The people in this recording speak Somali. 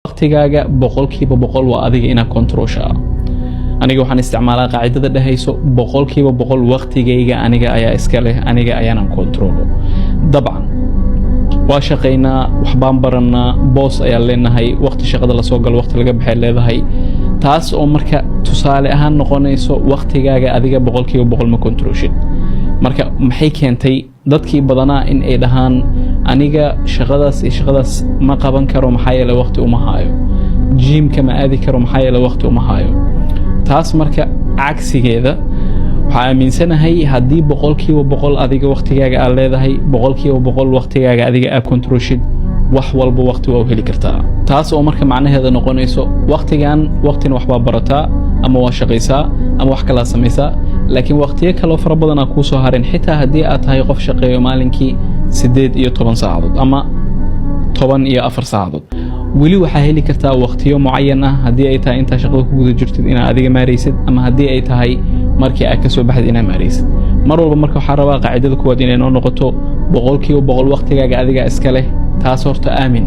waqtigaaga boqolkiiba boqol waa adiga inaad kontrooshaa. Aniga waxaan isticmaalaa qaacidada dhahayso boqolkiiba boqol waqtigayga aniga ayaa iska leh, aniga ayaanan kontroolo. Dabcan waa shaqaynaa, wax baan baranaa, boos ayaa leenahay, waqti shaqada la soo galo, waqti laga baxay leedahay. taas oo marka tusaale ahaan noqonayso waqtigaaga adiga boqolkiiba boqol ma kontrooshid. marka maxay keentay dadkii badanaa in ay dhahaan aniga shaqadaas iyo shaqadaas ma qaban karo maxaa yeelay waqti uma haayo, jiimka ma aadi karo maxaa yeelay waqti uma haayo. taas marka cagsigeeda waxaa aaminsanahay haddii boqolkiiba boqol adiga waqtigaaga aad leedahay, boqolkiiba boqol waqtigaaga adiga aad kontrooshid, wax walba waqti waa u heli kartaa. taas oo marka macnaheeda noqonayso waqtina waxbaa barataa ama waa shaqaysaa ama wax kala samaysaa, laakiin waqtiyo kale fara badan aan kuu soo harin. xitaa haddii aad tahay qof shaqeeyo maalinkii 8 iyo 10 saacadood ama 10 iyo 4 saacadood, weli waxaa heli kartaa waqtiyo mucayan ah haddii ay tahay intaa shaqada ku guda jirtid inaad adiga maaraysid, ama haddii ay tahay markii aad ka soo baxid inaad maaraysid. mar walba marka waxaa rabaa qaacidada kuwaad inay noo noqoto boqolkiiba boqol waqtigaaga adiga iska leh. taas horta aamin.